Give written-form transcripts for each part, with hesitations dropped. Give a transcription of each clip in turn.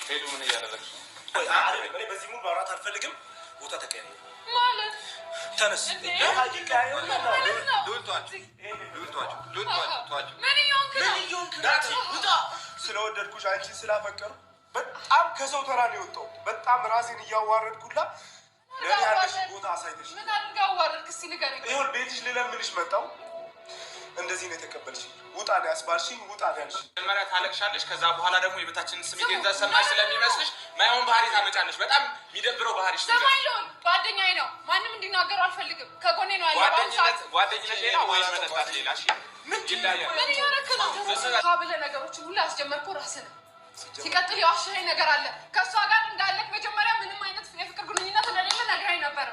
ሄዱ ምን እያደረግሽ ነው? እኔ በዚህ ሙሉ ማውራት አልፈልግም። ቦታ ተቀያየ ማለት ተነስ። ስለወደድኩሽ አንቺን ስላፈቀሩ በጣም ከሰው ተራ ነው የወጣው። በጣም ራሴን እያዋረድኩላ ለኔ ያለሽ ቦታ አሳይተሽ ምን አድርጋ አዋረድክ? እስኪ ንገረኝ። ይሁን ቤትሽ ልለምንሽ መጣው። እንደዚህ ነው የተቀበልሽኝ። ውጣ ነው ያስባልሽኝ። ውጣ ነው ያልሽኝ። መጀመሪያ ታለቅሻለሽ፣ ከዛ በኋላ ደግሞ የቤታችንን ስሜት የተሰማሽ ስለሚመስልሽ ማይሆን ባህሪ ታመጫለሽ። በጣም የሚደብረው ባህሪሽ ነው። ሰማይሎን ጓደኛዬ ነው። ማንም እንዲናገረው አልፈልግም። ከጎኔ ነው ያለው። ጓደኝነት ሌላ ወይስ መጠጣት ሌላ? እሺ ምን ይላል? ምን እያደረክ ነው? ካብለ ነገሮችን ሁሉ ያስጀመርከው ራስህ ነህ። ሲቀጥል የዋሻኸኝ ነገር አለ። ከእሷ ጋር እንዳለክ መጀመሪያ ምንም አይነት የፍቅር ግንኙነት እንደሌለ ነግረኸኝ ነበረ፣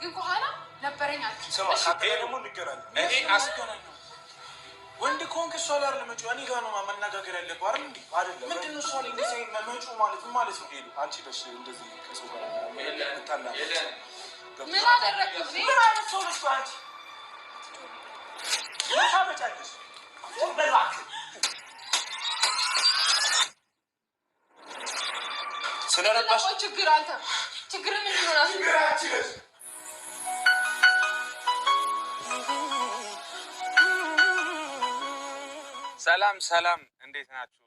ግን ከኋላ ነበረኝ አልክ። ስማ ደግሞ እንገናኛለን። እኔ አስገናኝ ወንድ ከሆንክ እሷ ጋር ለመጪው እኔ ጋር ነው መነጋገር ያለብህ አይደል? እንዴ አይደለም። ምንድን ነው እሷ ላይ እንደዚህ መጪው ማለት ምን ማለት ነው? ሄዱ አንቺ ነሽ እንደዚህ ከሰው ጋር ምታና ምን አደረግሽ? ምን አይነት ሰው ነሽ አንቺ? ምን ታመጫለሽ? በልባክ ስለረባሽ ችግር አንተ ችግር ምን ይሆናል? ችግር አንቺ ነሽ። ሰላም ሰላም፣ እንዴት ናችሁ?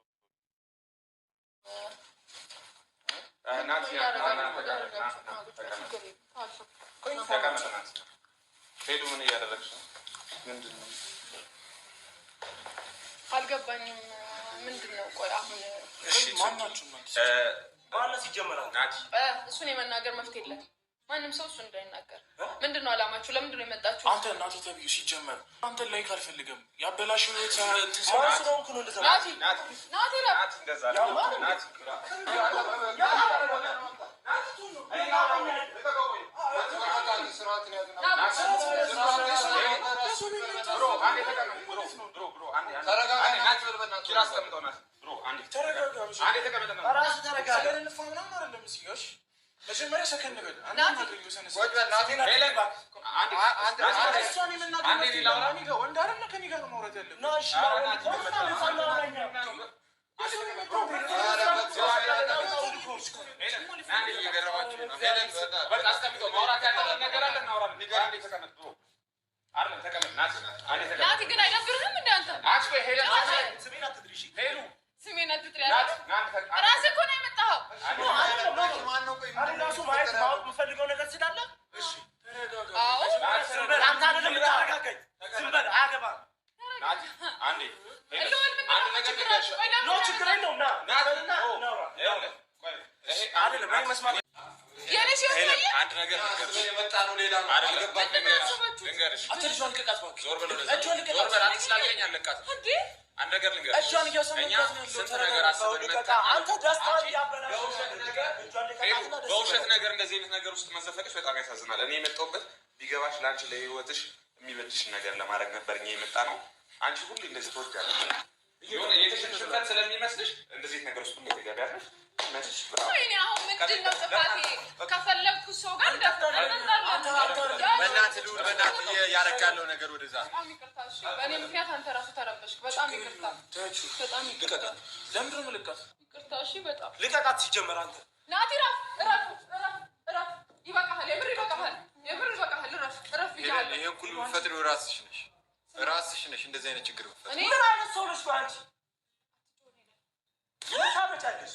ሄዱ ምን እያደረግሽ ነው? ምንድን ነው? አልገባኝም። ምንድን ነው? ቆይ አሁን ማናችሁ ማለት ይጀምራል። እሱን የመናገር መፍትሄ የለም። ማንም ሰው እሱ እንዳይናገር። ምንድን ነው አላማችሁ? ለምንድን ነው የመጣችሁ? አንተ እናቴ ተብዬ ሲጀመር አንተን ላይክ አልፈልግም። ያበላሽው መጀመሪያ ሰከን በል ወንድ አይደለ ከእኔ ጋር ነው ማውራት ያለብህ። ናቲ ግን አይደብርህም? እንዳንተ ስሜን አትጥሪ። ራስህ እኮ ነው የመጣኸው። ራሱ ማየት ማወቅ የምፈልገው ነገር ስላለ ዝም በል አያገባም። ችግር የለውም። አንድ ነገር የመጣ ነው። ሌላ አንድ ነገር ልንገርሽ፣ ስንት ነገር አስበን በውሸት ነገር እንደዚህ አይነት ነገር ውስጥ መዘፈቅሽ በጣም ያሳዝናል። እኔ የመጣሁበት ቢገባሽ ለአንቺ ለህይወትሽ የሚበጅሽን ነገር ለማድረግ ነበር። እኛ የመጣ ነው። አንቺ ሁሉ እንደዚህ ትወጃለሽ፣ የተሸንሽበት ስለሚመስልሽ እንደዚህ ነገር ውስጥ ሁሉ ትገቢያለሽ። ወይኔ አሁን ምንድን ነው ጥፋቴ? ከፈለግኩ ሰው ጋር በእናትህ ልውል፣ በእናትህ ያደረግ ያለው ነገር ወደዛ። በጣም ይቅርታ። እሺ በእኔ ምክንያት አንተ ራሱ ተረበሽክ። በጣም ይቅርታ። በጣም ይቅርታ። ለምንድን ነው የምልቃት? ይቅርታ። እሺ በጣም ልቀቃት። ሲጀመር አንተ ናቲ እረፍ። ይበቃሃል። የምር ይበቃሃል። እረፍ ብያለሁ። ይሄን ሁሉ የምትፈጥሪው ራስሽ ነሽ። እንደዚህ አይነት ችግር ምን አይነት ሰው ነሽ አንቺ? ምን ታመጫለሽ?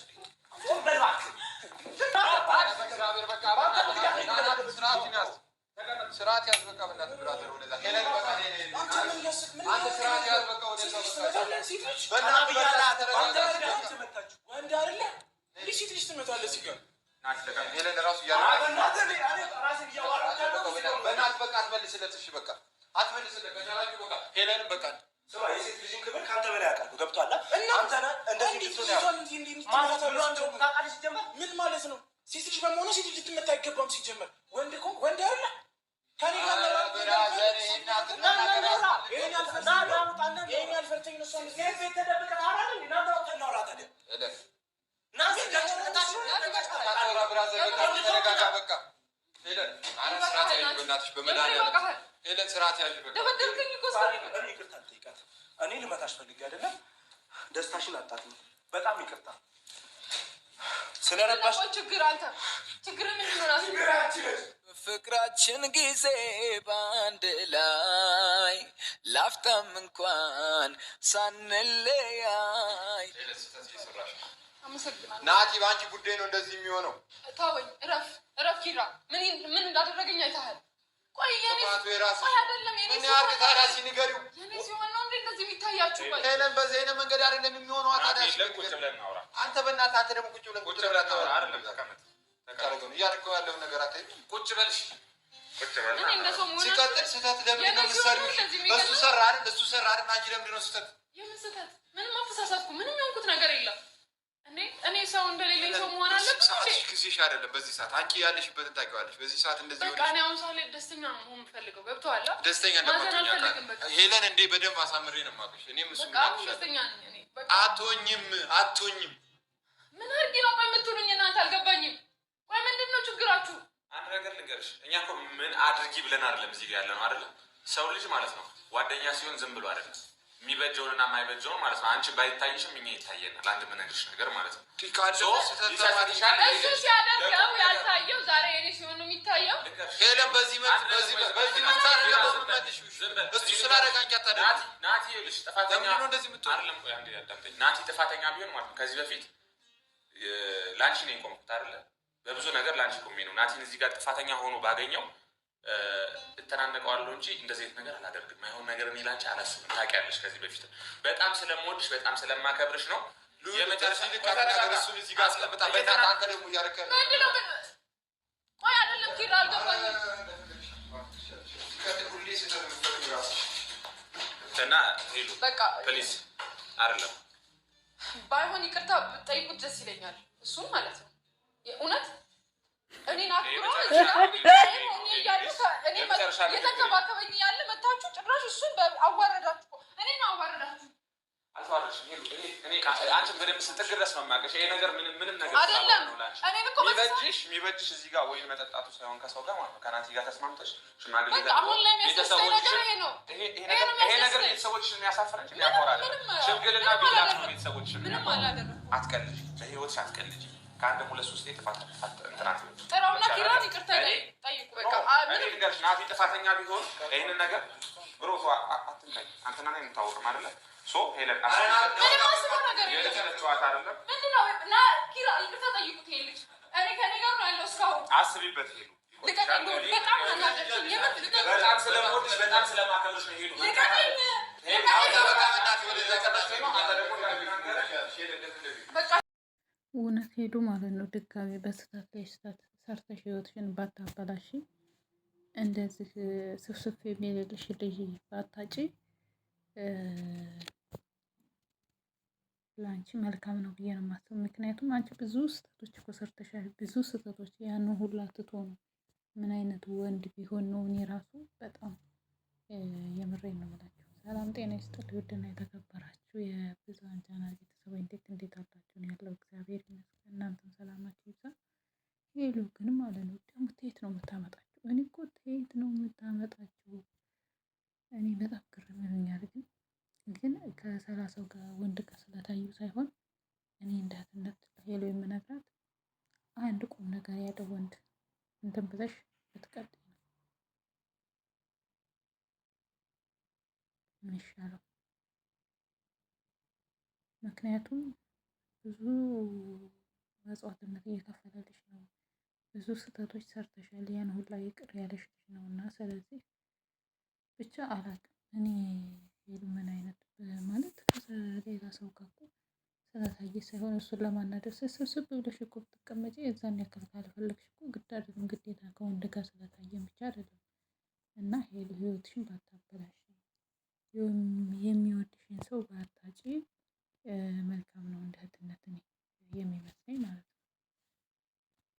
ስርዓት ያዝ። በቃ በእናትህ ብራዘር፣ ወደዛ ሄለን በቃ አንተ ስርዓት ያዝ። በቃ ወደዛ ወንድ አይደለ ሴት ልጅ ትመታለች። ሲገር ሄለን ራሱ በእናትህ በቃ አትመልስለት። እሺ በቃ አትመልስለት። ከቻላችሁ በቃ ሄለንም በቃ ስማ፣ የሴት ልጅን ክብር ከአንተ በላይ ያውቃሉ። ገብቶሃል? አንተ ነህ እንደዚህ ምን ማለት ነው? ሴት ልጅ በመሆኑ ሴት ልጅ ልትመታ አይገባም። ሲጀመር ወንድ እኮ ወንድ አይደለ ከኔ ጋር ያልፈርተኝ ነው። ቤት ተደብቀህ ሄለን ስርዓት ያዥ። እኔ ልመታሽ ፈልጌ አይደለም። ደስታሽን አጣጥኝ። በጣም ይቅርታ ስለረባሽ። ችግር ምን ፍቅራችን ጊዜ በአንድ ላይ ላፍታም እንኳን ሳንለያይ። ናቲ በአንቺ ጉዳይ ነው እንደዚህ የሚሆነው። ተወኝ፣ እረፍ ኪራ። ምን እንዳደረገኝ አይተሃል። ቆይ አይደለም ምን ያርግ ታዲያ ሲንገሪው የኔ ሲሆን ነው እንደዚህ የሚታያችሁ። ቆይ ሄለን በዚህ አይነት መንገድ አይደለም የሚሆነው። አንተ በእናትህ አንተ ደግሞ ቁጭ ብለን ታወራ አይደለም። ተቀመጥ እያደረገው ያለውን ነገር አታይም? ቁጭ በልሽ ሲቀጥል ስህተት ለምንድን ነው የምትሰሪው? እሱ ሰራ አይደል አንቺ ለምንድን ነው ስህተት? የምን ስህተት? ምንም አልተሳሳትኩም። ምንም የሆንኩት ነገር የለም። እኔ ሰው እንደሌለኝ ሰው መሆን አለብኝ። ጊዜሽ አይደለም በዚህ ሰዓት። አንቺ ያለሽበትን ታውቂዋለሽ። በዚህ ሰዓት እንደዚህ በቃ እኔ አሁን ሳለ ደስተኛ ነው መሆን የምፈልገው። ገብቶሃል? ደስተኛ እንደማትሆኝ ሄለን እንዴ በደንብ አሳምሬ ነው የማውቅሽ። እኔም እሱ ደስተኛ ነኝ እኔ። በቃ አትሆኝም። ምን አድርጊ ነው ቆይ የምትሉኝ እናንተ? አልገባኝም። ቆይ ምንድን ነው ችግራችሁ? አንድ ነገር ልንገርሽ፣ እኛ እኮ ምን አድርጊ ብለን አይደለም እዚህ ጋር ያለ ነው አይደለም። ሰው ልጅ ማለት ነው ጓደኛ ሲሆን ዝም ብሎ አይደለም የሚበጀውንና የማይበጀውን ማለት ነው። አንቺ ባይታይሽም እኛ ይታየናል። አንድ የምነግርሽ ነገር ማለት ነው እሱ ሲያደርገው ያልታየው ዛሬ የኔ ሲሆን ነው የሚታየው። ሄለን በዚህ እሱ ስላደረገ አንቺ አታደርጊም። ናቲ ይኸውልሽ ጥፋተኛ አይደለም። ቆይ አንዴ ያዳምጠኝ። ናቲ ጥፋተኛ ቢሆን ማለት ነው ከዚህ በፊት ላንቺ ነው የቆምኩት አይደለ? በብዙ ነገር ላንቺ ቆሜ ነው ናቲን እዚህ ጋር ጥፋተኛ ሆኖ ባገኘው እተናነቀዋለሁ እንጂ እንደዚህ አይነት ነገር አላደርግም። አይሆን ነገር እኔ ላንቺ አላስብም። ታውቂያለሽ ከዚህ በፊት በጣም ስለምወድሽ በጣም ስለማከብርሽ ነው። የመጨረሻ ነገር እሱን እዚህ ጋር አስቀምጣ በታታ አንተ ደግሞ እያደረከ ነው። ቆይ አይደለም ኪራ አልገባኝም። እና ሄሉ ፕሊዝ አይደለም ባይሆን ይቅርታ ብትጠይቁት ደስ ይለኛል። እሱም ማለት ነው የእውነት እኔን አክብሮ የተንከባከበኝ ያለ መታችሁ ጭራሽ እሱን አዋረዳችሁ። እኔን አዋረዳችሁ። አንቺን በደንብ ስትል ድረስ ነው የማውቅሽ። ይሄ ነገር ምንም ነገር አይደለም። የሚበጅሽ እዚህ ጋር ወይን መጠጣቱ ሳይሆን ከሰው ጋር ማለት ነው ከናቲ ጋር ተስማምተሽ ሽማግሌ አሁን ላይ የሚያስደስተኝ ነገር ይሄ ነው። ይሄ ነገር ቤተሰቦችሽን የሚያሳፍረን የሚያኮራል። ሽምግልና ቢላክ ነው ቤተሰቦችሽን ምንም አላደረኩም። አትቀልጂ፣ በህይወትሽ አትቀልጂ። ከአንድም ሁለት ሶስቴ ጥፋት እንትናት ጥራውና ኪራን ይቅርታ ጠይቁ። በቃ እኔ ልንገርሽ ናቲ ጥፋተኛ ቢሆን ይህንን ነገር ብሮቷ አትንካኝ። አንተና እኔ እንታወቅም አይደለ? ሶ ሄለን የለጨዋታ አይደለም ምንድነው? ና ኪራ ይቅርታ ጠይቁት። ይሄ ልጅ እኔ ከኔ ጋር ነው ያለው እስካሁን። አስቢበት ሄሉ። በጣም ስለምወድሽ በጣም ስለማከብርሽ ነው ሄሉ። እውነት ሄዱ ማለት ነው። ድጋሚ በስህተት ላይ ስህተት ሰርተሽ ህይወትሽን ባታበላሽ፣ እንደዚህ ስፍስፍ የሚልልሽ ልጅ ባታጪ ለአንቺ መልካም ነው ብዬ ነው የማስበው። ምክንያቱም አንቺ ብዙ ስህተቶች እኮ ሰርተሻል። ብዙ ስህተቶች ያንን ሁላ ትቶ ነው። ምን አይነት ወንድ ቢሆን ነው? እኔ ራሱ በጣም የምሬን ነው የምላችሁ። ሰላም ጤና ይስጥልኝ ውድና የተከበራችሁ የብዙኃን ቻናል ቤተሰቦች እንዴት አላችሁ? ያለው እግዚአብሔር ይመስገን። እናንተም ሰላማችሁ ይብዛ። ሄሉ ግን ማለት ነው ደግሞ ትሄት ነው የምታመጣችሁ? እኔ እኮ ትሄት ነው የምታመጣችሁ? እኔ በጣም ግርም ይሉኛል። ግን ከ30 ጋር ወንድ ጋር ስለታዩ ሳይሆን እኔ እንዳትነት ሄሉ የምነግራት አንድ ቁም ነገር ያለው ወንድ እንትን ብለሽ ብትቀጥይ ነው የሚሻለው። ምክንያቱም ብዙ መስዋዕትነት እየከፈለልሽ ነው። ብዙ ስህተቶች ሰርተሻል። ያን ሁላ ይቅር ያለሽ ልጅ ነው እና ስለዚህ ብቻ አላውቅም እኔ ሄሉ ምን አይነት ማለት ከሌላ ሰው ጋር እኮ ስለታየ ሳይሆን እሱን ለማናደር ስብስብ ብለሽ እኮ ብትቀመጪ የዛን ያክል ካልፈለግሽ እኮ ግድ አይደለም ግዴታ ከወንድ ጋር ስለታየን ብቻ አይደለም። እና ሄሉ ህይወትሽን ባታበላሽ፣ የሚወድሽን ሰው